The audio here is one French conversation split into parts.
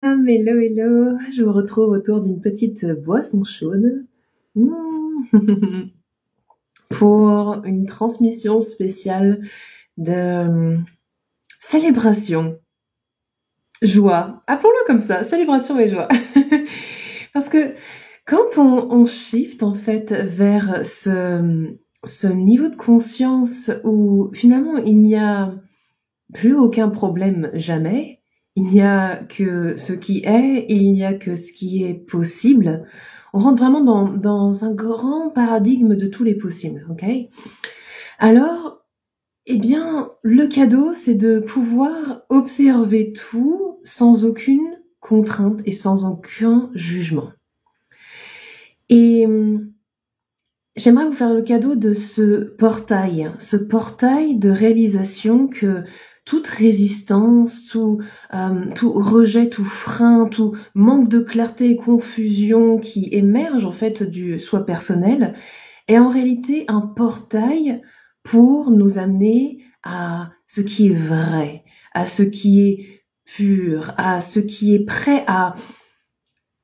Hello, hello, je vous retrouve autour d'une petite boisson chaude pour une transmission spéciale de célébration, joie, appelons-le comme ça, célébration et joie. Parce que quand on shift en fait vers ce niveau de conscience où finalement il n'y a plus aucun problème jamais, il n'y a que ce qui est, et il n'y a que ce qui est possible. On rentre vraiment dans un grand paradigme de tous les possibles, ok? Alors, eh bien, le cadeau, c'est de pouvoir observer tout sans aucune contrainte et sans aucun jugement. Et j'aimerais vous faire le cadeau de ce portail de réalisation que toute résistance, tout rejet, tout frein, tout manque de clarté et confusion qui émerge en fait du soi personnel est en réalité un portail pour nous amener à ce qui est vrai, à ce qui est pur, à ce qui est prêt à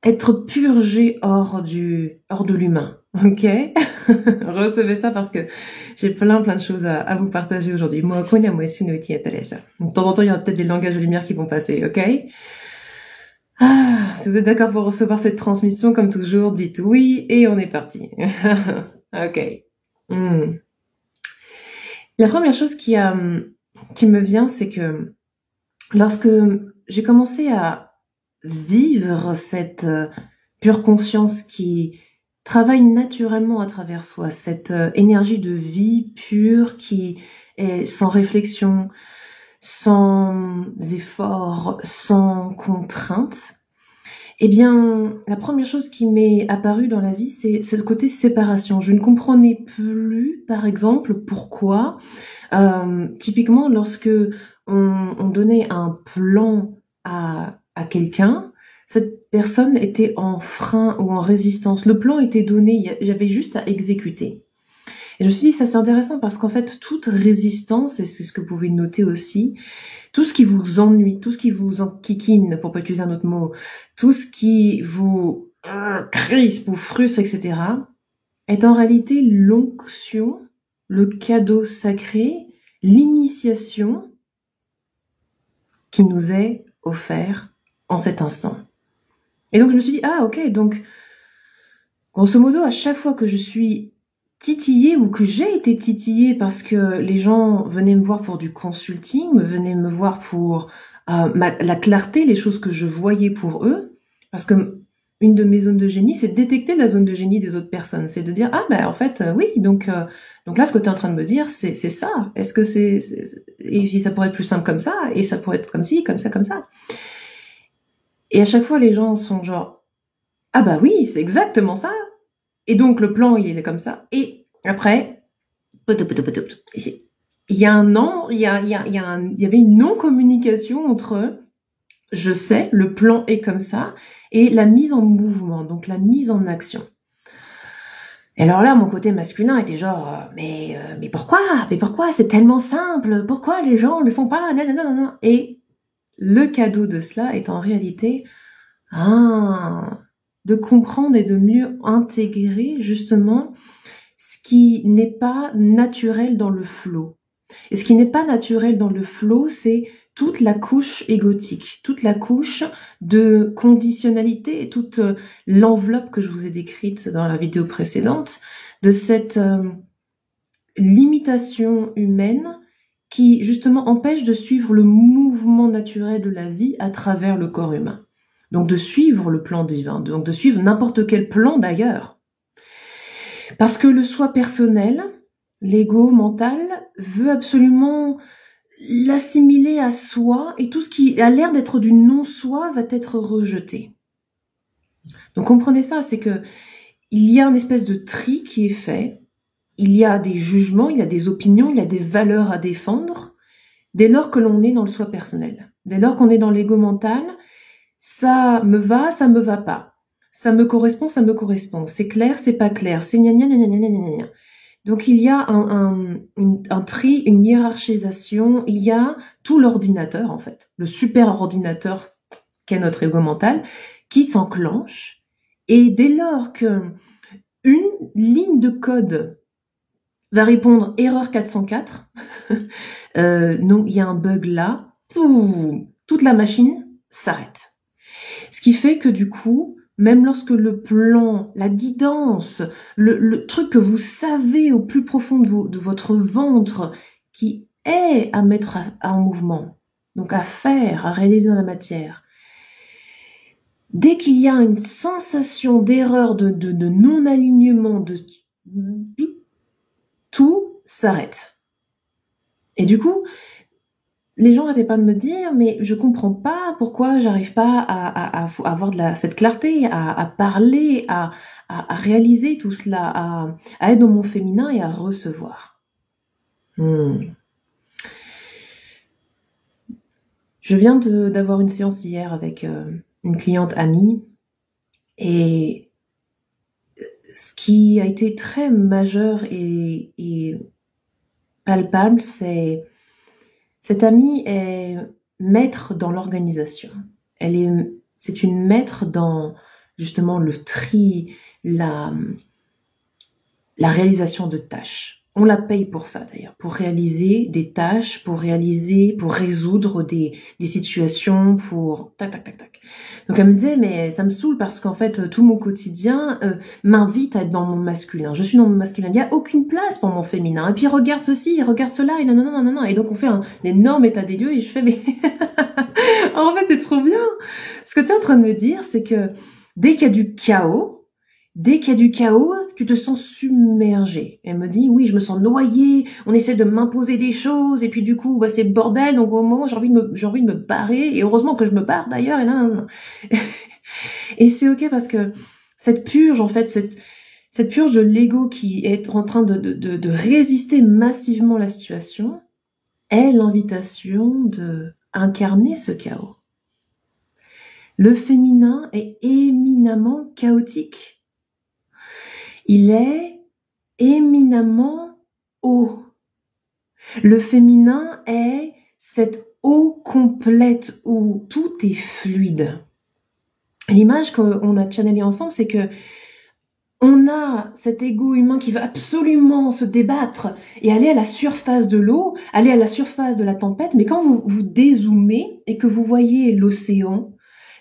être purgé hors de l'humain. Ok? Recevez ça parce que j'ai plein de choses à vous partager aujourd'hui. Moi, de temps en temps, il y aura peut-être des langages de lumière qui vont passer, ok? Si vous êtes d'accord pour recevoir cette transmission, comme toujours, dites oui et on est parti. Ok. La première chose qui me vient, c'est que lorsque j'ai commencé à vivre cette pure conscience qui travaille naturellement à travers soi, cette énergie de vie pure qui est sans réflexion, sans effort, sans contrainte, eh bien, la première chose qui m'est apparue dans la vie, c'est le côté séparation. Je ne comprenais plus, par exemple, pourquoi, typiquement, lorsque on donnait un plan à quelqu'un, cette personne était en frein ou en résistance. Le plan était donné, j'avais juste à exécuter. Et je me suis dit, ça c'est intéressant parce qu'en fait, toute résistance, et c'est ce que vous pouvez noter aussi, tout ce qui vous ennuie, tout ce qui vous enquiquine, pour pas utiliser un autre mot, tout ce qui vous crispe ou frustre, etc., est en réalité l'onction, le cadeau sacré, l'initiation qui nous est offert en cet instant. Et donc je me suis dit, ah ok, donc grosso modo, à chaque fois que je suis titillée ou que j'ai été titillée parce que les gens venaient me voir pour du consulting, venaient me voir pour la clarté, les choses que je voyais pour eux, parce que une de mes zones de génie, c'est de détecter la zone de génie des autres personnes, c'est de dire, ah ben en fait, oui, donc là ce que tu es en train de me dire, c'est ça, est-ce que et ça pourrait être plus simple comme ça, et ça pourrait être comme ci, comme ça, comme ça. Et à chaque fois, les gens sont genre, ah bah oui, c'est exactement ça. Et donc, le plan, il est comme ça. Et après, il y a un an, il y avait une non-communication entre je sais, le plan est comme ça, et la mise en mouvement, donc la mise en action. Et alors là, mon côté masculin était genre, mais pourquoi? Mais pourquoi? C'est tellement simple. Pourquoi les gens ne le font pas? Nanana. Et le cadeau de cela est en réalité, de comprendre et de mieux intégrer justement ce qui n'est pas naturel dans le flow. Et ce qui n'est pas naturel dans le flow, c'est toute la couche égotique, toute la couche de conditionnalité et toute l'enveloppe que je vous ai décrite dans la vidéo précédente, de cette limitation humaine qui justement empêche de suivre le mouvement naturel de la vie à travers le corps humain. Donc de suivre le plan divin, donc de suivre n'importe quel plan d'ailleurs. Parce que le soi personnel, l'ego mental, veut absolument l'assimiler à soi, et tout ce qui a l'air d'être du non-soi va être rejeté. Donc comprenez ça, c'est que il y a une espèce de tri qui est fait, il y a des jugements, il y a des opinions, il y a des valeurs à défendre, dès lors que l'on est dans le soi personnel. Dès lors qu'on est dans l'ego mental, ça me va pas. Ça me correspond, c'est clair, c'est pas clair, c'est gna gna gna gna gna gna gna. Donc il y a un tri, une hiérarchisation, il y a tout l'ordinateur en fait, le super ordinateur qu'est notre ego mental, qui s'enclenche. Et dès lors que une ligne de code va répondre erreur 404, non, il y a un bug là, toute la machine s'arrête. Ce qui fait que du coup, même lorsque le plan, la guidance, le truc que vous savez au plus profond de votre ventre, qui est à mettre en mouvement, donc à faire, à réaliser dans la matière, dès qu'il y a une sensation d'erreur, de non-alignement, tout s'arrête. Et du coup, les gens n'arrêtaient pas de me dire, mais je comprends pas pourquoi j'arrive pas à avoir cette clarté, à parler, à réaliser tout cela, à être dans mon féminin et à recevoir. Je viens d'avoir une séance hier avec une cliente amie, et ce qui a été très majeur et palpable, c'est cette amie est maître dans l'organisation. C'est une maître dans justement le tri, la réalisation de tâches. On la paye pour ça d'ailleurs, pour réaliser des tâches, pour résoudre des situations, pour tac tac tac tac. Donc elle me disait, mais ça me saoule parce qu'en fait tout mon quotidien m'invite à être dans mon masculin. Je suis dans mon masculin, il n'y a aucune place pour mon féminin. Et puis regarde ceci, regarde cela, et non. Et donc on fait un énorme état des lieux et je fais, mais en fait c'est trop bien. Ce que tu es en train de me dire, c'est que dès qu'il y a du chaos, tu te sens submergé. Elle me dit, oui, je me sens noyée, on essaie de m'imposer des choses, et puis du coup, c'est le bordel, donc au moment, j'ai envie de me barrer, et heureusement que je me barre d'ailleurs, et non. Et c'est ok parce que cette purge, en fait, cette purge de l'ego qui est en train de résister massivement à la situation, est l'invitation de incarner ce chaos. Le féminin est éminemment chaotique. Il est éminemment eau. Le féminin est cette eau complète où tout est fluide. L'image qu'on a channelée ensemble, c'est que on a cet ego humain qui veut absolument se débattre et aller à la surface de l'eau, aller à la surface de la tempête, mais quand vous dézoomez et que vous voyez l'océan,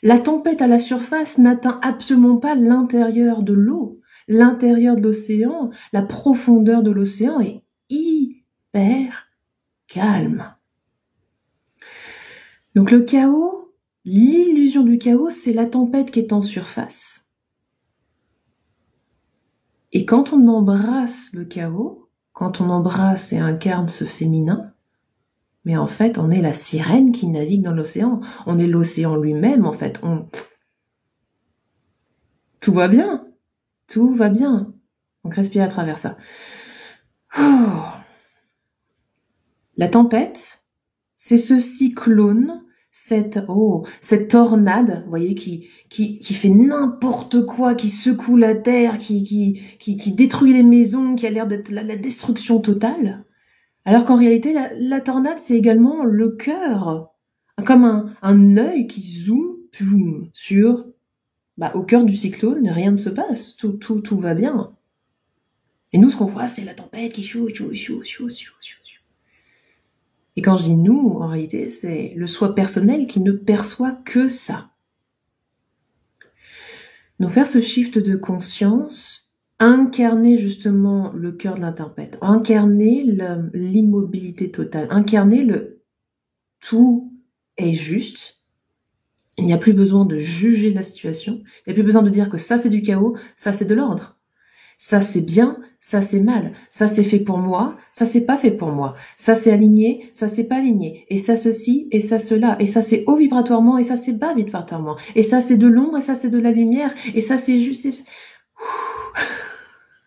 la tempête à la surface n'atteint absolument pas l'intérieur de l'eau. L'intérieur de l'océan, la profondeur de l'océan est hyper calme. Donc le chaos, l'illusion du chaos, c'est la tempête qui est en surface. Et quand on embrasse le chaos, quand on embrasse et incarne ce féminin, mais en fait, on est la sirène qui navigue dans l'océan. On est l'océan lui-même, en fait. Tout va bien. Tout va bien. Donc respire à travers ça. Oh. La tempête, c'est ce cyclone, cette tornade, vous voyez, qui fait n'importe quoi, qui secoue la terre, qui détruit les maisons, qui a l'air d'être la destruction totale. Alors qu'en réalité, la tornade, c'est également le cœur, comme un œil qui zoome sur... au cœur du cyclone, rien ne se passe, tout va bien. Et nous, ce qu'on voit, c'est la tempête qui chou. Et quand je dis nous, en réalité, c'est le soi personnel qui ne perçoit que ça. Donc faire ce shift de conscience, incarner justement le cœur de la tempête, incarner l'immobilité totale, incarner le tout est juste. Il n'y a plus besoin de juger la situation. Il n'y a plus besoin de dire que ça c'est du chaos, ça c'est de l'ordre. Ça c'est bien, ça c'est mal. Ça c'est fait pour moi, ça c'est pas fait pour moi. Ça c'est aligné, ça c'est pas aligné. Et ça ceci, et ça cela. Et ça c'est haut vibratoirement, et ça c'est bas vibratoirement. Et ça c'est de l'ombre, et ça c'est de la lumière. Et ça c'est juste...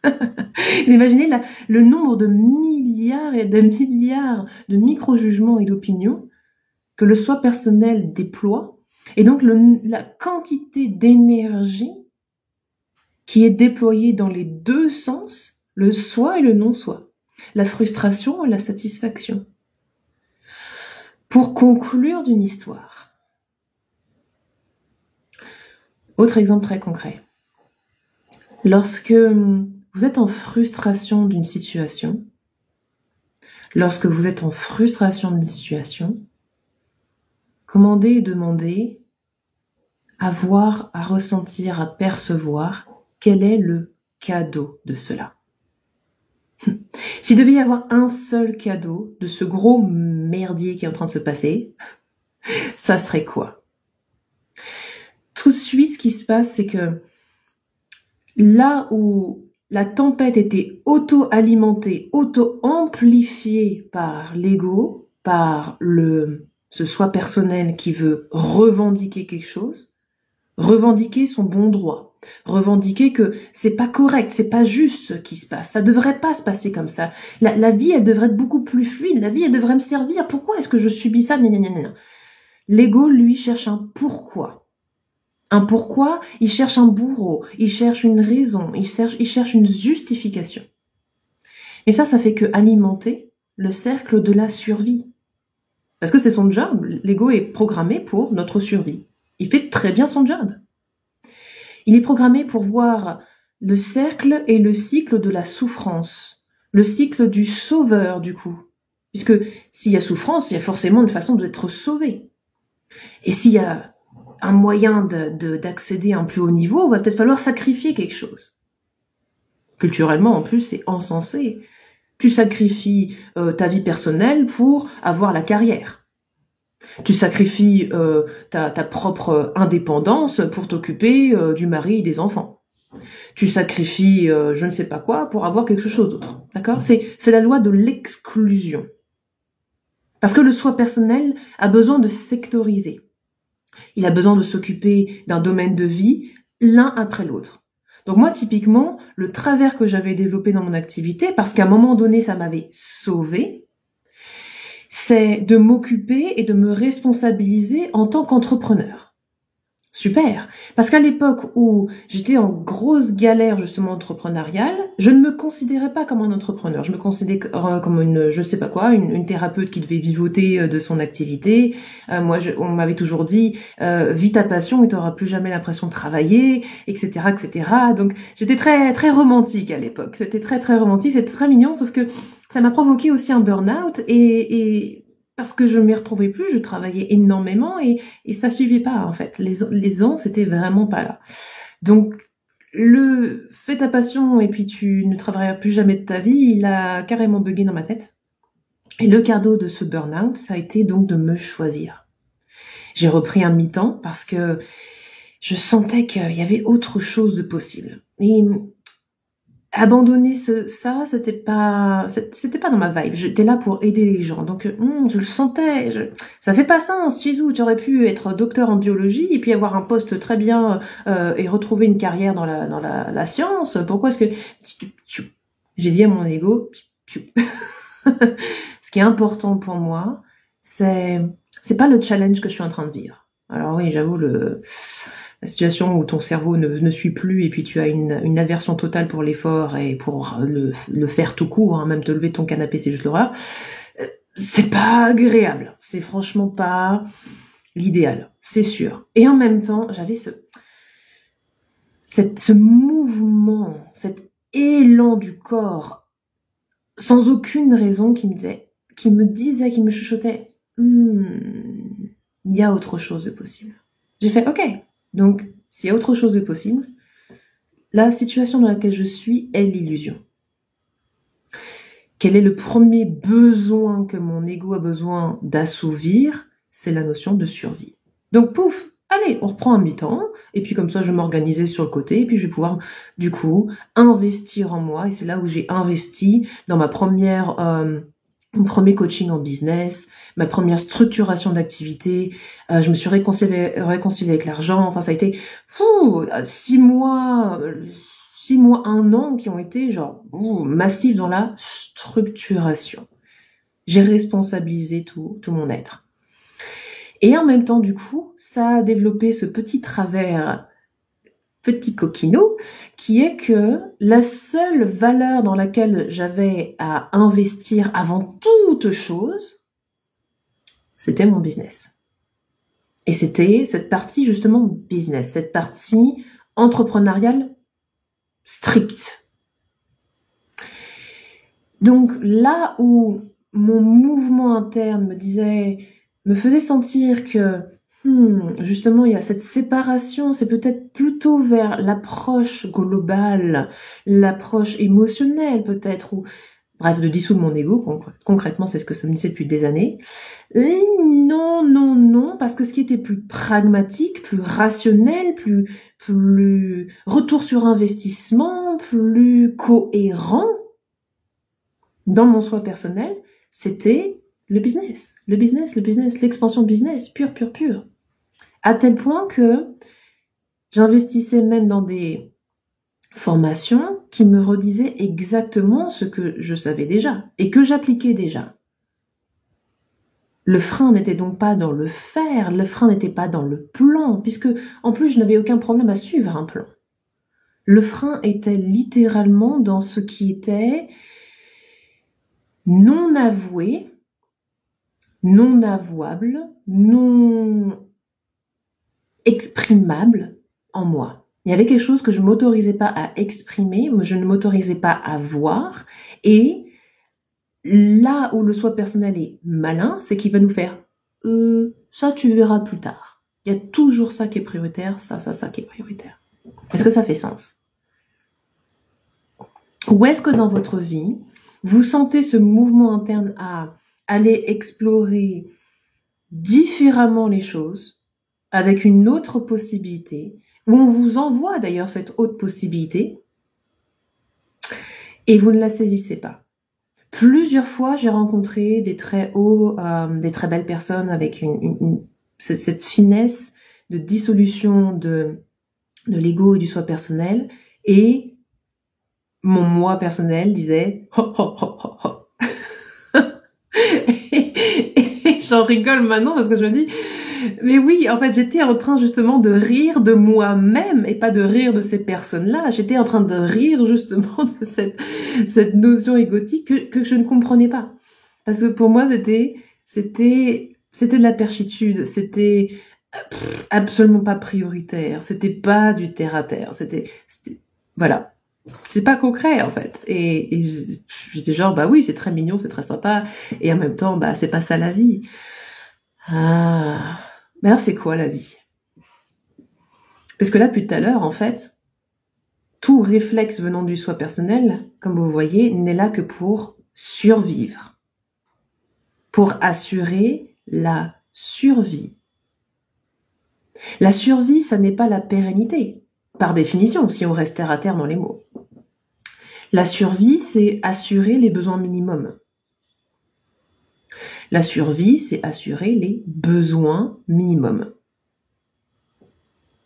Vous imaginez le nombre de milliards et de milliards de micro-jugements et d'opinions que le soi personnel déploie. Et donc la quantité d'énergie qui est déployée dans les deux sens, le soi et le non-soi, la frustration et la satisfaction. Pour conclure d'une histoire, Autre exemple très concret. Lorsque vous êtes en frustration d'une situation, commandez et demandez à voir, à ressentir, à percevoir quel est le cadeau de cela. S'il devait y avoir un seul cadeau de ce gros merdier qui est en train de se passer, ça serait quoi? Tout de suite, ce qui se passe, c'est que là où la tempête était auto-alimentée, auto-amplifiée par l'ego, par ce soi personnel qui veut revendiquer quelque chose, revendiquer son bon droit, revendiquer que c'est pas correct, c'est pas juste ce qui se passe, ça devrait pas se passer comme ça. La vie, elle devrait être beaucoup plus fluide, la vie, elle devrait me servir. Pourquoi est-ce que je subis ça? L'ego, lui, cherche un pourquoi. Un pourquoi, il cherche un bourreau, il cherche une raison, il cherche une justification. Et ça fait que alimenter le cercle de la survie. Parce que c'est son job, l'ego est programmé pour notre survie. Il fait très bien son job. Il est programmé pour voir le cercle et le cycle de la souffrance, le cycle du sauveur du coup. Puisque s'il y a souffrance, il y a forcément une façon d'être sauvé. Et s'il y a un moyen d'accéder à un plus haut niveau, il va peut-être falloir sacrifier quelque chose. Culturellement, en plus, c'est encensé. Tu sacrifies ta vie personnelle pour avoir la carrière. Tu sacrifies ta propre indépendance pour t'occuper du mari et des enfants. Tu sacrifies je ne sais pas quoi pour avoir quelque chose d'autre. D'accord ? C'est la loi de l'exclusion. Parce que le soi personnel a besoin de sectoriser. Il a besoin de s'occuper d'un domaine de vie l'un après l'autre. Donc moi, typiquement, le travers que j'avais développé dans mon activité, parce qu'à un moment donné, ça m'avait sauvé, c'est de m'occuper et de me responsabiliser en tant qu'entrepreneur. Super, parce qu'à l'époque où j'étais en grosse galère justement entrepreneuriale, je ne me considérais pas comme un entrepreneur. Je me considérais comme une, je ne sais pas quoi, une thérapeute qui devait vivoter de son activité. On m'avait toujours dit, vis ta passion et tu n'auras plus jamais l'impression de travailler, etc., etc. Donc j'étais très très romantique à l'époque. C'était très très romantique, c'était très mignon, sauf que ça m'a provoqué aussi un burn-out et parce que je ne m'y retrouvais plus, je travaillais énormément et ça suivait pas en fait. Les ans, c'était vraiment pas là. Donc fais ta passion et puis tu ne travailleras plus jamais de ta vie, il a carrément bugué dans ma tête. Et le cadeau de ce burn-out, ça a été donc de me choisir. J'ai repris un mi-temps parce que je sentais qu'il y avait autre chose de possible. Et abandonner ça, c'était pas dans ma vibe. J'étais là pour aider les gens. Donc, je le sentais. Ça fait pas sens. Jésus, tu aurais pu être docteur en biologie et puis avoir un poste très bien et retrouver une carrière dans la science. Pourquoi est-ce que j'ai dit à mon ego, ce qui est important pour moi, c'est pas le challenge que je suis en train de vivre. Alors oui, j'avoue la situation où ton cerveau ne suit plus et puis tu as une aversion totale pour l'effort et pour le faire tout court, hein, même te lever de ton canapé, c'est juste l'horreur. C'est pas agréable. C'est franchement pas l'idéal, c'est sûr. Et en même temps, j'avais ce mouvement, cet élan du corps, sans aucune raison qui me chuchotait, il y a autre chose de possible. J'ai fait, ok. Donc, s'il y a autre chose de possible, la situation dans laquelle je suis est l'illusion. Quel est le premier besoin que mon ego a besoin d'assouvir? C'est la notion de survie. Donc, pouf, allez, on reprend un mi-temps, et puis comme ça, je vais m'organiser sur le côté, et puis je vais pouvoir, du coup, investir en moi, et c'est là où j'ai investi dans mon premier coaching en business, ma première structuration d'activité, je me suis réconciliée avec l'argent, enfin ça a été 6 mois, 1 an qui ont été genre massifs dans la structuration. J'ai responsabilisé tout mon être. Et en même temps, du coup, ça a développé ce petit travers, petit coquinot, qui est que la seule valeur dans laquelle j'avais à investir avant toute chose, c'était mon business. Et c'était cette partie justement business, cette partie entrepreneuriale stricte. Donc là où mon mouvement interne me faisait sentir que justement il y a cette séparation, c'est peut-être plutôt vers l'approche globale, l'approche émotionnelle peut-être, ou bref, de dissoudre mon ego, concrètement c'est ce que ça me disait depuis des années. Et non, parce que ce qui était plus pragmatique, plus rationnel, plus retour sur investissement, plus cohérent dans mon soi personnel, c'était le business, l'expansion business, pure. À tel point que j'investissais même dans des formations qui me redisaient exactement ce que je savais déjà et que j'appliquais déjà. Le frein n'était donc pas dans le faire, le frein n'était pas dans le plan, puisque en plus je n'avais aucun problème à suivre un plan. Le frein était littéralement dans ce qui était non avoué, non avouable, non exprimable en moi. Il y avait quelque chose que je ne m'autorisais pas à exprimer, je ne m'autorisais pas à voir, et là où le soi personnel est malin, c'est qu'il va nous faire ça tu verras plus tard. Il y a toujours ça qui est prioritaire, ça qui est prioritaire. Est-ce que ça fait sens? Ou est-ce que dans votre vie, vous sentez ce mouvement interne à aller explorer différemment les choses, avec une autre possibilité, où on vous envoie d'ailleurs cette autre possibilité, et vous ne la saisissez pas? Plusieurs fois, j'ai rencontré des très belles personnes avec cette finesse de dissolution de l'ego et du soi personnel, et mon moi personnel disait et j'en rigole maintenant parce que je me dis mais oui, en fait, j'étais en train justement de rire de moi-même et pas de rire de ces personnes-là. J'étais en train de rire justement de cette notion égotique que je ne comprenais pas. Parce que pour moi, c'était de la perchitude. C'était absolument pas prioritaire. C'était pas du terre à terre. Voilà. C'est pas concret, en fait. Et j'étais genre, bah oui, c'est très mignon, c'est très sympa. Et en même temps, bah, c'est pas ça la vie. Ah. Mais alors, c'est quoi la vie? Parce que là, depuis tout à l'heure, en fait, tout réflexe venant du soi personnel, comme vous voyez, n'est là que pour survivre. Pour assurer la survie. La survie, ça n'est pas la pérennité. Par définition, si on reste terre à terre dans les mots. La survie, c'est assurer les besoins minimums. La survie, c'est assurer les besoins minimums.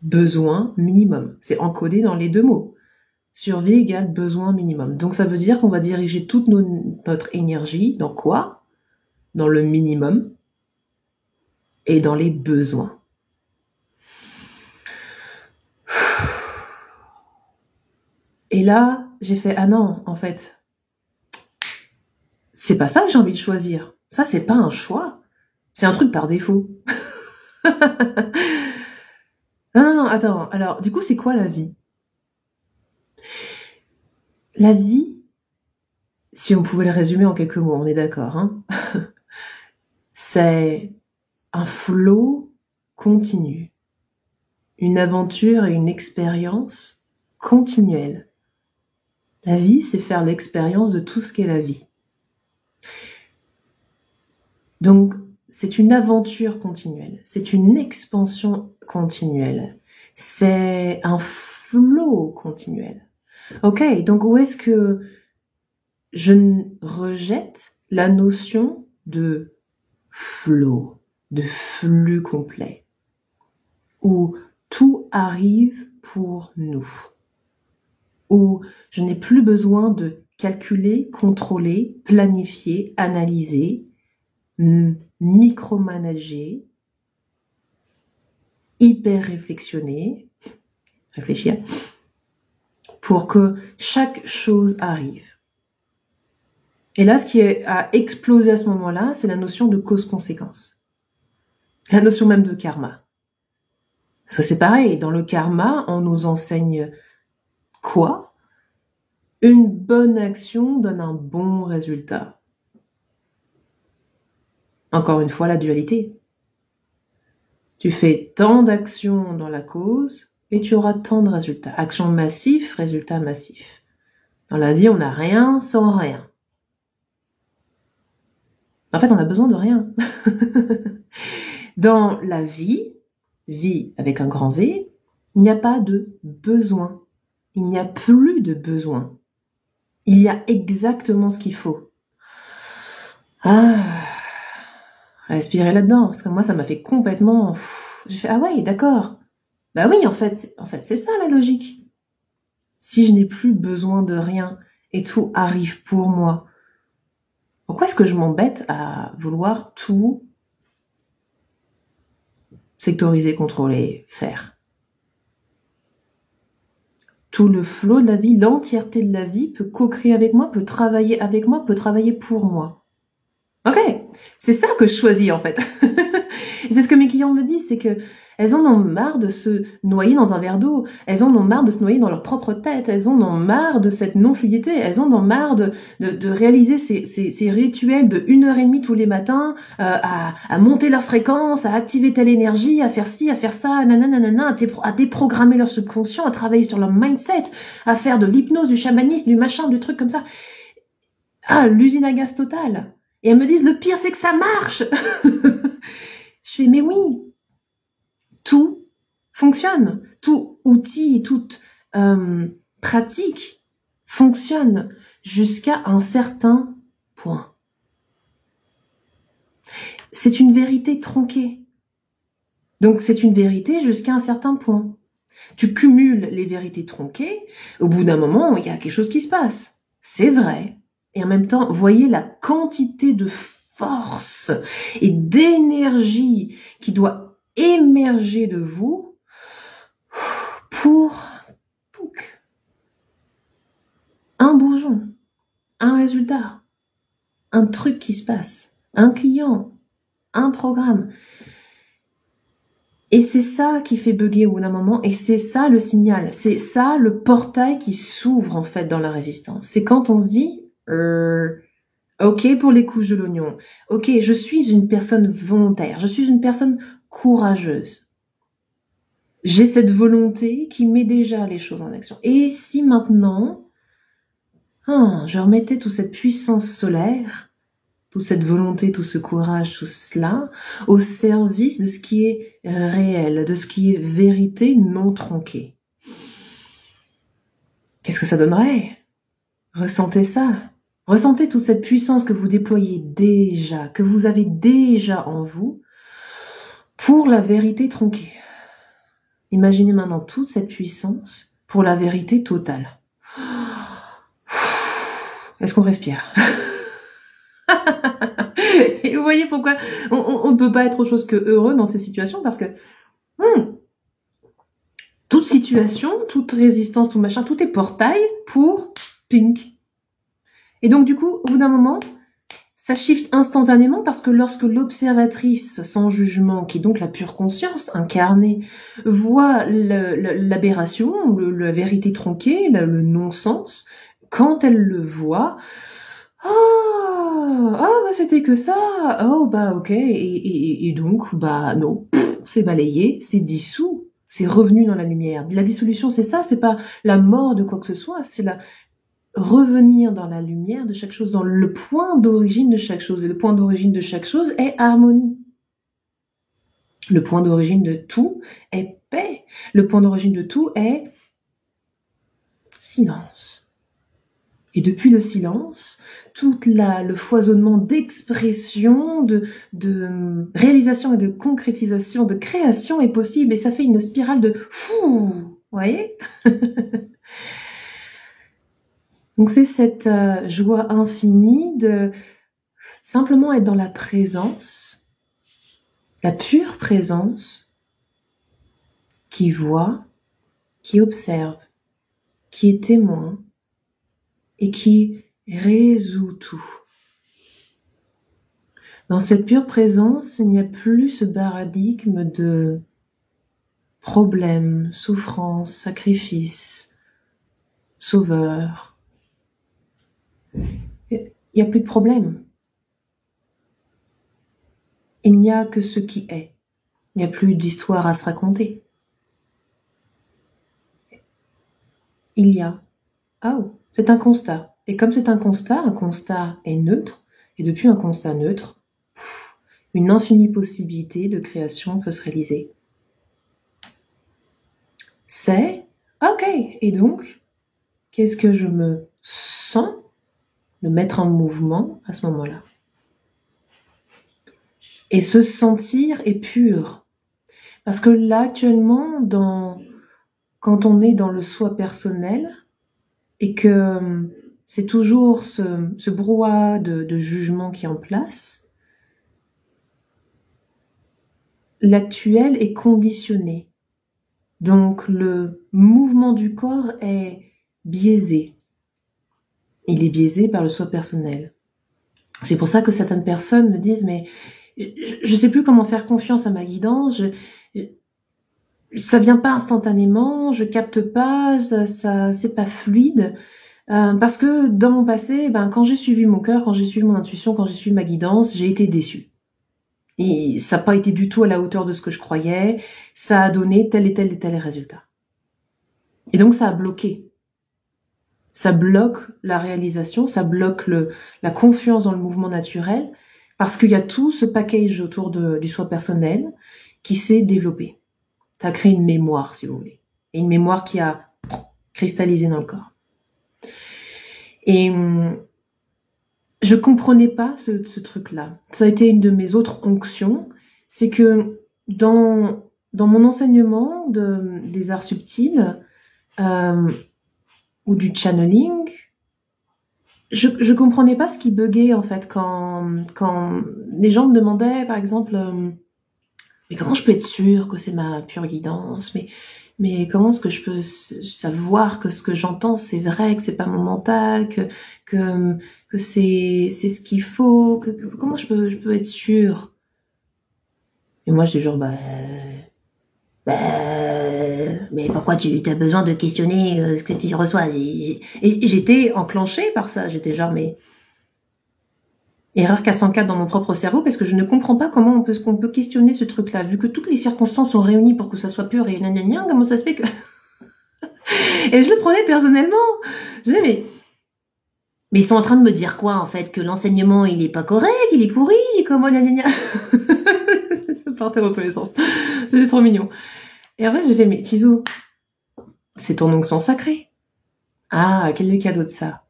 Besoin minimum. C'est encodé dans les deux mots. Survie égale besoin minimum. Donc ça veut dire qu'on va diriger toute notre énergie dans quoi? Dans le minimum et dans les besoins. Et là, j'ai fait, ah non, en fait, c'est pas ça que j'ai envie de choisir. Ça, c'est pas un choix. C'est un truc par défaut. Non, attends. Alors, du coup, c'est quoi la vie? La vie, si on pouvait le résumer en quelques mots, on est d'accord, hein? C'est un flot continu. Une aventure et une expérience continuelle. La vie, c'est faire l'expérience de tout ce qu'est la vie. Donc, c'est une aventure continuelle, c'est une expansion continuelle, c'est un flot continuel. Ok, donc où est-ce que je rejette la notion de flot, de flux complet, où tout arrive pour nous, où je n'ai plus besoin de calculer, contrôler, planifier, analyser, micromanager, hyper réflexionner, réfléchir, pour que chaque chose arrive. Et là, ce qui a explosé à ce moment-là, c'est la notion de cause-conséquence. La notion même de karma. Parce que c'est pareil, dans le karma, on nous enseigne quoi? Une bonne action donne un bon résultat. Encore une fois, la dualité. Tu fais tant d'actions dans la cause et tu auras tant de résultats. Action massif, résultat massif. Dans la vie, on n'a rien sans rien. En fait, on a besoin de rien. Dans la vie avec un grand V, il n'y a pas de besoin. Il n'y a plus de besoin. Il y a exactement ce qu'il faut. Respirer là-dedans, parce que moi, ça m'a fait complètement... J'ai fait, ah ouais, d'accord. Bah oui, en fait, c'est ça la logique. Si je n'ai plus besoin de rien et tout arrive pour moi, pourquoi est-ce que je m'embête à vouloir tout sectoriser, contrôler, faire? Tout le flot de la vie, l'entièreté de la vie peut co-créer avec moi, peut travailler avec moi, peut travailler pour moi. Ok, c'est ça que je choisis en fait. Et c'est ce que mes clients me disent, c'est que elles en ont marre de se noyer dans un verre d'eau, elles en ont marre de se noyer dans leur propre tête, elles en ont marre de cette non-fluidité, elles en ont marre de réaliser ces rituels de 1h30 tous les matins, à monter leur fréquence, à activer telle énergie, à faire ci, à faire ça, nanana, à déprogrammer leur subconscient, à travailler sur leur mindset, à faire de l'hypnose, du chamanisme, du machin, du truc comme ça. L'usine à gaz totale. Et elles me disent, le pire c'est que ça marche. Je fais, mais oui, tout fonctionne. Tout outil, toute pratique fonctionne jusqu'à un certain point. C'est une vérité tronquée. Donc c'est une vérité jusqu'à un certain point. Tu cumules les vérités tronquées, au bout d'un moment, il y a quelque chose qui se passe. C'est vrai. Et en même temps, voyez la quantité de force et d'énergie qui doit émerger de vous pour un bourgeon, un résultat, un truc qui se passe, un client, un programme. Et c'est ça qui fait bugger au bout d'un moment, et c'est ça le signal, c'est ça le portail qui s'ouvre en fait dans la résistance. C'est quand on se dit... ok pour les couches de l'oignon. Ok, je suis une personne volontaire. Je suis une personne courageuse. J'ai cette volonté qui met déjà les choses en action. Et si maintenant, je remettais toute cette puissance solaire, toute cette volonté, tout ce courage, tout cela, au service de ce qui est réel, de ce qui est vérité non tronquée. Qu'est-ce que ça donnerait? Ressentez ça. Ressentez toute cette puissance que vous déployez déjà, que vous avez déjà en vous, pour la vérité tronquée. Imaginez maintenant toute cette puissance pour la vérité totale. Est-ce qu'on respire? Et vous voyez pourquoi on ne peut pas être autre chose que heureux dans ces situations, parce que toute situation, toute résistance, tout machin, tout est portail pour pink. Et donc, du coup, au bout d'un moment, ça shift instantanément, parce que lorsque l'observatrice sans jugement, qui est donc la pure conscience incarnée, voit l'aberration, la vérité tronquée, le non-sens, quand elle le voit, c'était que ça, ok, et donc, non, c'est balayé, c'est dissous, c'est revenu dans la lumière. La dissolution, c'est ça, c'est pas la mort de quoi que ce soit, c'est revenir dans la lumière de chaque chose, dans le point d'origine de chaque chose. Et le point d'origine de chaque chose est harmonie. Le point d'origine de tout est paix. Le point d'origine de tout est silence. Et depuis le silence, tout le foisonnement d'expression, de réalisation et de concrétisation, de création est possible. Et ça fait une spirale de fou, vous voyez? Donc c'est cette joie infinie de simplement être dans la présence, la pure présence, qui voit, qui observe, qui est témoin et qui résout tout. Dans cette pure présence, il n'y a plus ce paradigme de problème, souffrance, sacrifice, sauveur. Il n'y a plus de problème. Il n'y a que ce qui est. Il n'y a plus d'histoire à se raconter. Il y a. Oh, c'est un constat. Et comme c'est un constat est neutre. Et depuis un constat neutre, une infinie possibilité de création peut se réaliser. C'est, ok, et donc, qu'est-ce que je me sens de mettre en mouvement à ce moment-là? Et se sentir est pur. Parce que là, actuellement, quand on est dans le soi personnel, et que c'est toujours ce brouhaha de jugement qui est en place, l'actuel est conditionné. Donc le mouvement du corps est biaisé. Il est biaisé par le soi personnel. C'est pour ça que certaines personnes me disent « mais je sais plus comment faire confiance à ma guidance, ça vient pas instantanément, je capte pas, ça c'est pas fluide. » Parce que dans mon passé, quand j'ai suivi mon cœur, quand j'ai suivi mon intuition, quand j'ai suivi ma guidance, j'ai été déçue. Et ça n'a pas été du tout à la hauteur de ce que je croyais, ça a donné tel et tel et tel résultat. Et donc ça a bloqué. Ça bloque la réalisation, ça bloque la confiance dans le mouvement naturel, parce qu'il y a tout ce package autour du soi personnel qui s'est développé. Ça a créé une mémoire, si vous voulez. Et une mémoire qui a cristallisé dans le corps. Et je comprenais pas ce truc-là. Ça a été une de mes autres onctions, c'est que dans mon enseignement des arts subtils ou du channeling, je comprenais pas ce qui buguait en fait quand les gens me demandaient par exemple mais comment je peux être sûre que c'est ma pure guidance, mais comment est-ce que je peux savoir que ce que j'entends c'est vrai, que c'est pas mon mental, que c'est ce qu'il faut, comment je peux être sûre? Et moi je dis genre mais pourquoi tu as besoin de questionner ce que tu reçois? Et j'étais enclenchée par ça, j'étais genre mais erreur 404 dans mon propre cerveau, parce que je ne comprends pas comment on peut questionner ce truc-là, vu que toutes les circonstances sont réunies pour que ça soit pur et gna, comment ça se fait que... Et je le prenais personnellement. Je disais, mais ils sont en train de me dire quoi, en fait? Que l'enseignement, il est pas correct, il est pourri, il est comment, gna. Ça partait dans tous les sens. C'était trop mignon. Et après, j'ai fait, mais Tizou, c'est ton onction sacrée. Ah, quel est le cadeau de ça?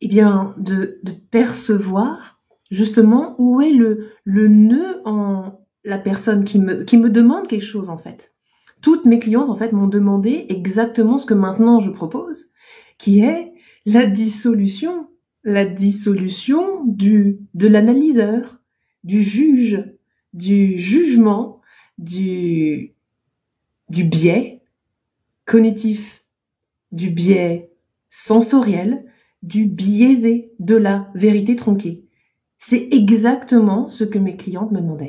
Eh bien, de percevoir justement où est le nœud en la personne qui me demande quelque chose en fait. Toutes mes clientes en fait m'ont demandé exactement ce que maintenant je propose, qui est la dissolution de l'analyseur, du juge, du jugement, du biais cognitif, du biais sensoriel, du biaisé, de la vérité tronquée. C'est exactement ce que mes clientes me demandaient.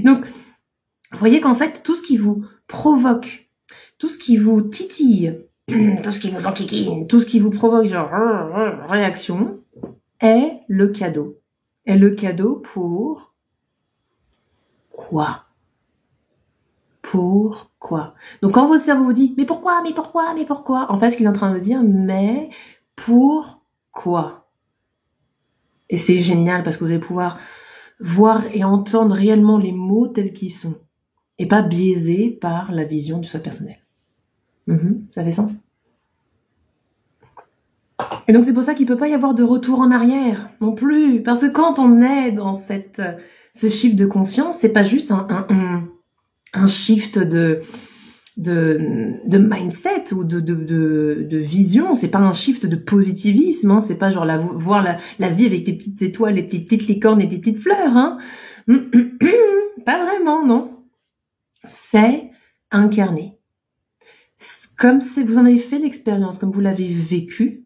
Donc, vous voyez qu'en fait, tout ce qui vous provoque, tout ce qui vous titille, tout ce qui vous enquiquine, tout ce qui vous provoque genre réaction, est le cadeau. Est le cadeau pour quoi? Pourquoi? Donc quand votre cerveau vous dit mais pourquoi? En fait ce qu'il est en train de dire mais pourquoi? Et c'est génial parce que vous allez pouvoir voir et entendre réellement les mots tels qu'ils sont et pas biaisés par la vision du soi personnel. Ça fait sens? Et donc c'est pour ça qu'il peut pas y avoir de retour en arrière non plus, parce que quand on est dans ce shift de conscience, c'est pas juste un shift de mindset ou de vision, c'est pas un shift de positivisme, hein, c'est pas genre voir la vie avec des petites étoiles, des petites licornes et des petites fleurs, hein. Pas vraiment, non. C'est incarné. Comme vous en avez fait l'expérience, comme vous l'avez vécu,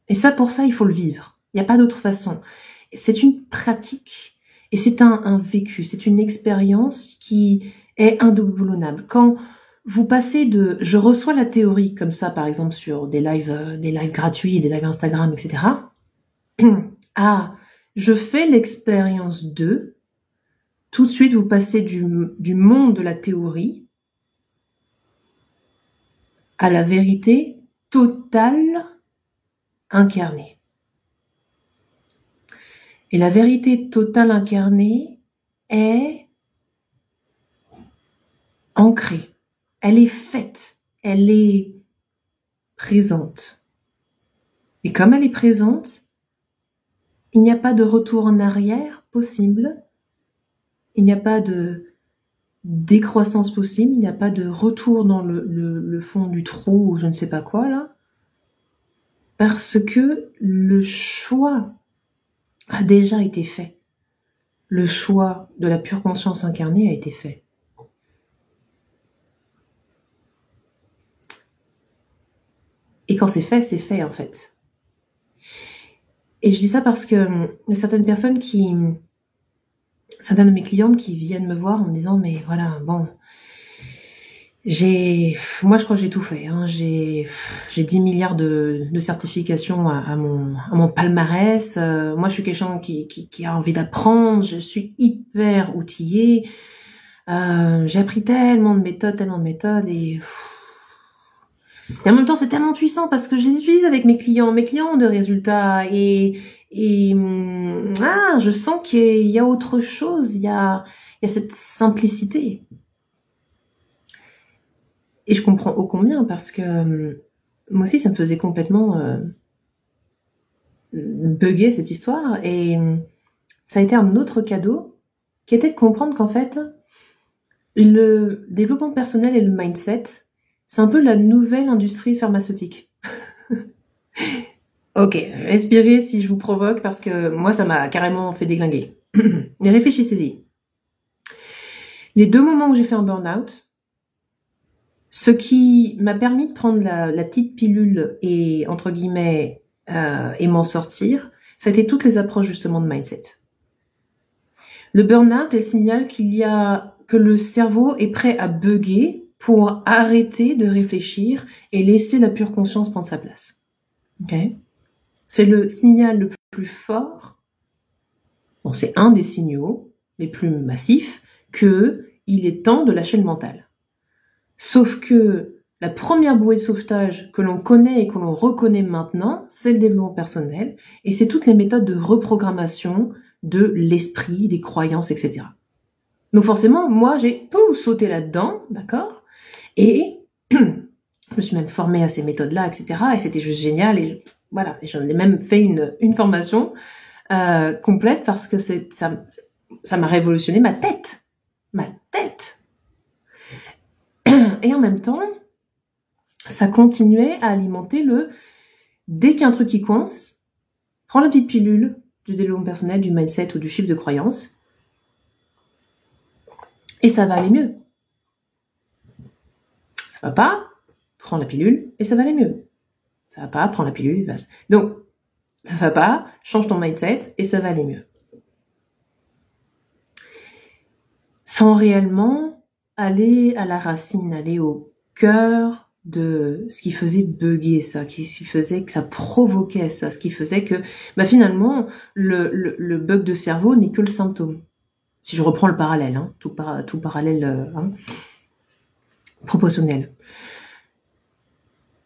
et ça pour ça il faut le vivre. Il n'y a pas d'autre façon. C'est une pratique. Et c'est un vécu, c'est une expérience qui est indéboulonnable. Quand vous passez de je reçois la théorie comme ça, par exemple sur des lives gratuits, des lives Instagram, etc., à je fais l'expérience de, tout de suite vous passez du monde de la théorie à la vérité totale incarnée. Et la vérité totale incarnée est ancrée, elle est faite, elle est présente. Et comme elle est présente, il n'y a pas de retour en arrière possible, il n'y a pas de décroissance possible, il n'y a pas de retour dans le fond du trou ou je ne sais pas quoi là, parce que le choix a déjà été fait. Le choix de la pure conscience incarnée a été fait. Et quand c'est fait en fait. Et je dis ça parce que il y a certaines personnes certaines de mes clientes qui viennent me voir en me disant mais voilà, bon, moi je crois que j'ai tout fait, hein. J'ai 10 milliards de certifications à mon palmarès. Moi je suis quelqu'un qui a envie d'apprendre, je suis hyper outillée. J'ai appris tellement de méthodes et en même temps c'est tellement puissant parce que je les utilise avec mes clients ont des résultats et je sens qu'il y a autre chose, il y a cette simplicité. Et je comprends ô combien parce que moi aussi ça me faisait complètement bugger cette histoire et ça a été un autre cadeau qui était de comprendre qu'en fait le développement personnel et le mindset c'est un peu la nouvelle industrie pharmaceutique. Ok, respirez si je vous provoque parce que moi ça m'a carrément fait déglinguer. Mais réfléchissez-y. Les 2 moments où j'ai fait un burn-out, ce qui m'a permis de prendre la petite pilule et, entre guillemets, et m'en sortir, ça a été toutes les approches justement de mindset. Le burn-out est le signal que le cerveau est prêt à bugger pour arrêter de réfléchir et laisser la pure conscience prendre sa place. Okay ? C'est le signal le plus fort, bon, c'est un des signaux les plus massifs, qu'il est temps de lâcher le mental. Sauf que la première bouée de sauvetage que l'on connaît et que l'on reconnaît maintenant, c'est le développement personnel et c'est toutes les méthodes de reprogrammation de l'esprit, des croyances, etc. Donc forcément, moi, j'ai tout sauté là-dedans, d'accord ? Et je me suis même formée à ces méthodes-là, etc. Et c'était juste génial. Et voilà, j'en ai même fait une formation complète parce que ça m'a révolutionné ma tête. Ma tête. Et en même temps, ça continuait à alimenter dès qu'il y a un truc qui coince, prends la petite pilule du développement personnel, du mindset ou du chiffre de croyance, et ça va aller mieux. Ça va pas, prends la pilule et ça va aller mieux. Ça va pas, prends la pilule. Donc, ça va pas, change ton mindset et ça va aller mieux. Sans réellement aller à la racine, aller au cœur de ce qui faisait bugger ça, qui faisait que ça provoquait ça, ce qui faisait que finalement le bug de cerveau n'est que le symptôme. Si je reprends le parallèle, hein, tout parallèle proportionnel.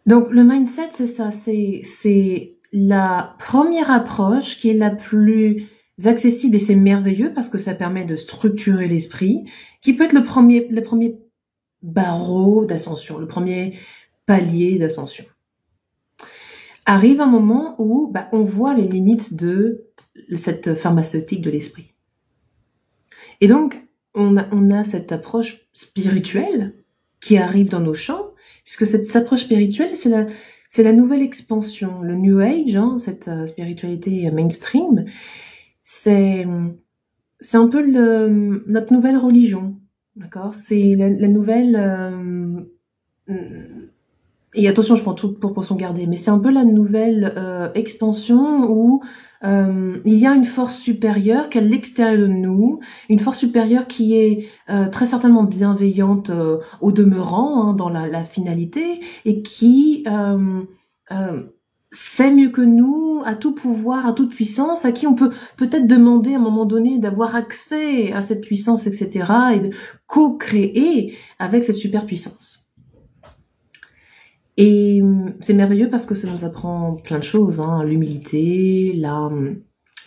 Donc le mindset c'est ça, c'est la première approche qui est la plus accessible et c'est merveilleux parce que ça permet de structurer l'esprit, qui peut être le premier barreau d'ascension, le premier palier d'ascension. Arrive un moment où on voit les limites de cette pharmaceutique de l'esprit. Et donc, on a cette approche spirituelle qui arrive dans nos champs, puisque cette approche spirituelle, c'est la nouvelle expansion, le New Age, hein, cette spiritualité mainstream, c'est un peu notre nouvelle religion, d'accord ? C'est la nouvelle... et attention, je prends tout pour son garder, mais c'est un peu la nouvelle expansion où il y a une force supérieure qui est à l'extérieur de nous, une force supérieure qui est très certainement bienveillante au demeurant, hein, dans la finalité, et qui sait mieux que nous, a tout pouvoir, a toute puissance, à qui on peut peut-être demander à un moment donné d'avoir accès à cette puissance, etc., et de co-créer avec cette super puissance. Et c'est merveilleux parce que ça nous apprend plein de choses, hein, l'humilité,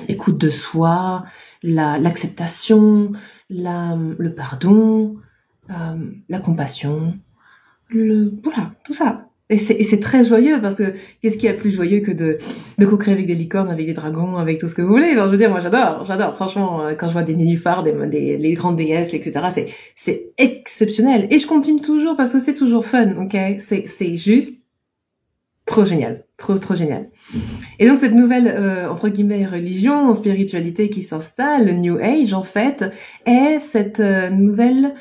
l'écoute de soi, l'acceptation, le pardon, la compassion, voilà, tout ça. Et c'est très joyeux parce que qu'est-ce qu'il y a de plus joyeux que de co-créer avec des licornes, avec des dragons, avec tout ce que vous voulez. Enfin, je veux dire, moi j'adore. Franchement, quand je vois des nénuphars, les grandes déesses, etc., c'est exceptionnel. Et je continue toujours parce que c'est toujours fun, ok? C'est juste trop génial. Trop génial. Et donc cette nouvelle, entre guillemets, religion, spiritualité qui s'installe, le New Age, en fait, est cette nouvelle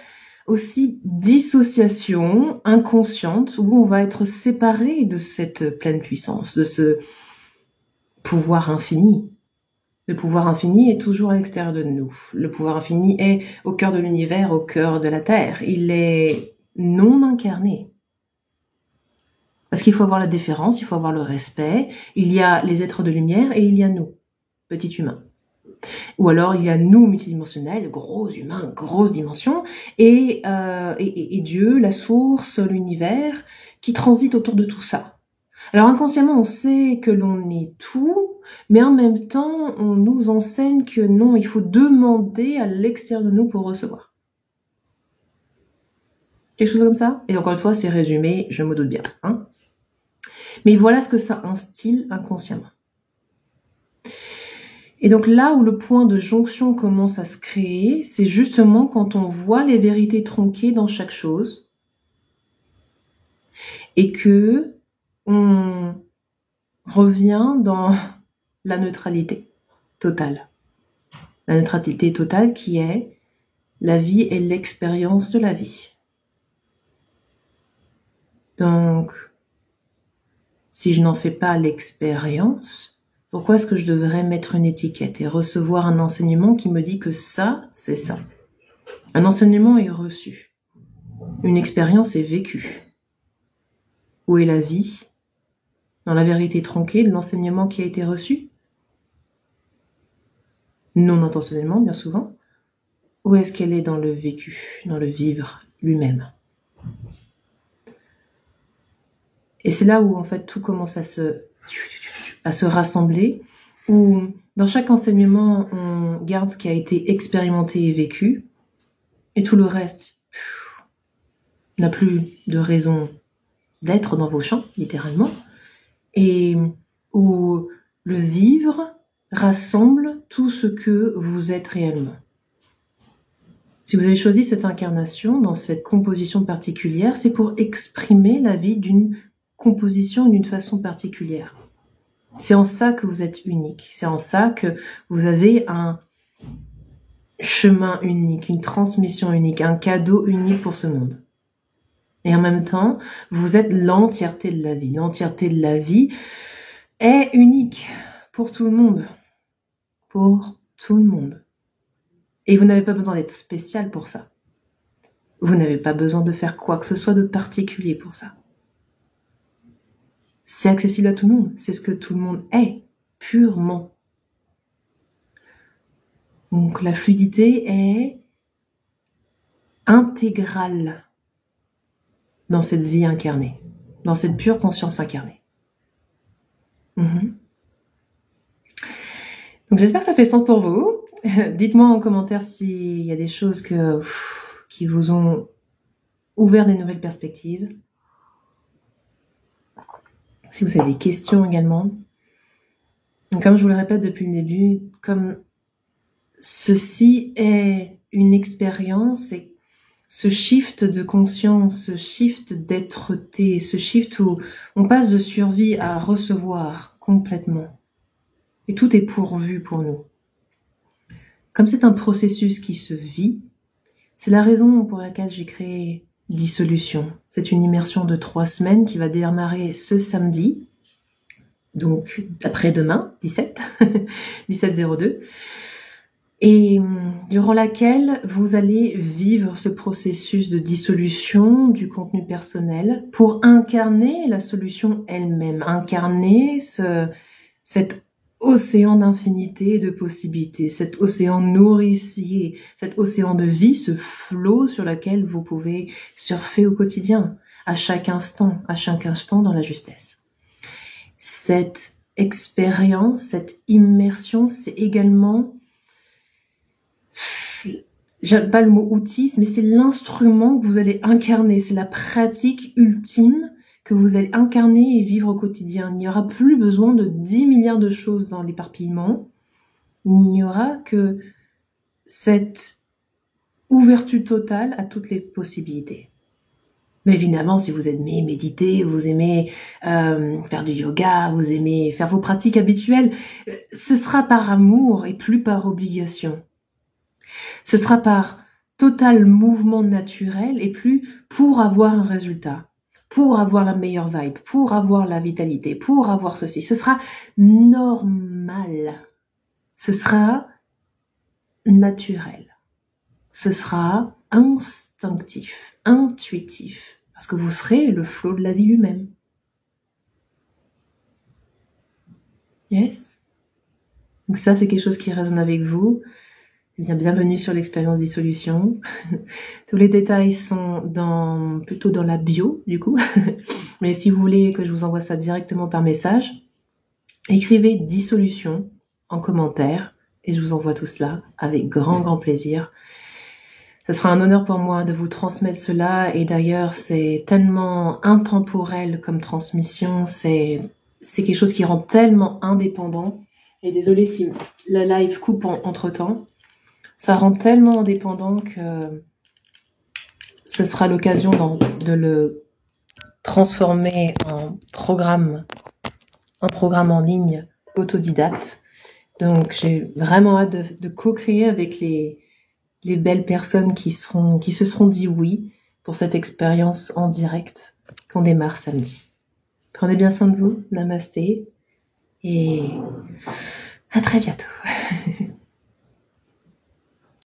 aussi dissociation inconsciente où on va être séparé de cette pleine puissance, de ce pouvoir infini. Le pouvoir infini est toujours à l'extérieur de nous. Le pouvoir infini est au cœur de l'univers, au cœur de la Terre. Il est non incarné. Parce qu'il faut avoir la déférence, il faut avoir le respect. Il y a les êtres de lumière et il y a nous, petits humains. Ou alors il y a nous multidimensionnels, gros humains, grosse dimension, et Dieu, la source, l'univers, qui transite autour de tout ça. Alors inconsciemment, on sait que l'on est tout, mais en même temps, on nous enseigne que non, il faut demander à l'extérieur de nous pour recevoir. Quelque chose comme ça. Et encore une fois, c'est résumé, je me doute bien. Hein, mais voilà ce que ça instille inconsciemment. Et donc là où le point de jonction commence à se créer, c'est justement quand on voit les vérités tronquées dans chaque chose et que on revient dans la neutralité totale. La neutralité totale qui est la vie et l'expérience de la vie. Donc, si je n'en fais pas l'expérience, pourquoi est-ce que je devrais mettre une étiquette et recevoir un enseignement qui me dit que ça, c'est ça? Un enseignement est reçu. Une expérience est vécue. Où est la vie? Dans la vérité tronquée de l'enseignement qui a été reçu? Non intentionnellement, bien souvent. Où est-ce qu'elle est dans le vécu, dans le vivre lui-même? Et c'est là où, en fait, tout commence à se rassembler, où dans chaque enseignement, on garde ce qui a été expérimenté et vécu, et tout le reste n'a plus de raison d'être dans vos champs, littéralement, et où le vivre rassemble tout ce que vous êtes réellement. Si vous avez choisi cette incarnation dans cette composition particulière, c'est pour exprimer la vie d'une composition d'une façon particulière. C'est en ça que vous êtes unique. C'est en ça que vous avez un chemin unique, une transmission unique, un cadeau unique pour ce monde. Et en même temps, vous êtes l'entièreté de la vie. L'entièreté de la vie est unique pour tout le monde. Pour tout le monde. Et vous n'avez pas besoin d'être spécial pour ça. Vous n'avez pas besoin de faire quoi que ce soit de particulier pour ça. C'est accessible à tout le monde. C'est ce que tout le monde est, purement. Donc la fluidité est intégrale dans cette vie incarnée, dans cette pure conscience incarnée. Donc j'espère que ça fait sens pour vous. Dites-moi en commentaire s'il y a des choses qui vous ont ouvert des nouvelles perspectives. Si vous avez des questions également. Donc, comme je vous le répète depuis le début, comme ceci est une expérience et ce shift de conscience, ce shift d'être-té, ce shift où on passe de survie à recevoir complètement. Et tout est pourvu pour nous. Comme c'est un processus qui se vit, c'est la raison pour laquelle j'ai créé Dissolution. C'est une immersion de 3 semaines qui va démarrer ce samedi, donc après-demain, 17, 17-02, et durant laquelle vous allez vivre ce processus de dissolution du contenu personnel pour incarner la solution elle-même, incarner cet océan d'infinité de possibilités, cet océan nourricier, cet océan de vie, ce flot sur lequel vous pouvez surfer au quotidien, à chaque instant dans la justesse. Cette expérience, cette immersion, c'est également, j'aime pas le mot outil, mais c'est l'instrument que vous allez incarner, c'est la pratique ultime que vous allez incarner et vivre au quotidien. Il n'y aura plus besoin de 10 milliards de choses dans l'éparpillement. Il n'y aura que cette ouverture totale à toutes les possibilités. Mais évidemment, si vous aimez méditer, vous aimez faire du yoga, vous aimez faire vos pratiques habituelles, ce sera par amour et plus par obligation. Ce sera par total mouvement naturel et plus pour avoir un résultat, pour avoir la meilleure vibe, pour avoir la vitalité, pour avoir ceci. Ce sera normal. Ce sera naturel. Ce sera instinctif, intuitif, parce que vous serez le flot de la vie lui-même. Yes? Donc ça, c'est quelque chose qui résonne avec vous. Eh bien, bienvenue sur l'expérience dissolution. Tous les détails sont plutôt dans la bio, du coup. Mais si vous voulez que je vous envoie ça directement par message, écrivez dissolution en commentaire et je vous envoie tout cela avec grand plaisir. Ce sera un honneur pour moi de vous transmettre cela et d'ailleurs, c'est tellement intemporel comme transmission, c'est quelque chose qui rend tellement indépendant. Et désolé si le live coupe entre-temps. Ça rend tellement indépendant que ce sera l'occasion de le transformer en programme en ligne autodidacte. Donc j'ai vraiment hâte de co-créer avec les belles personnes qui se seront dit oui pour cette expérience en direct qu'on démarre samedi. Prenez bien soin de vous, namasté, et à très bientôt.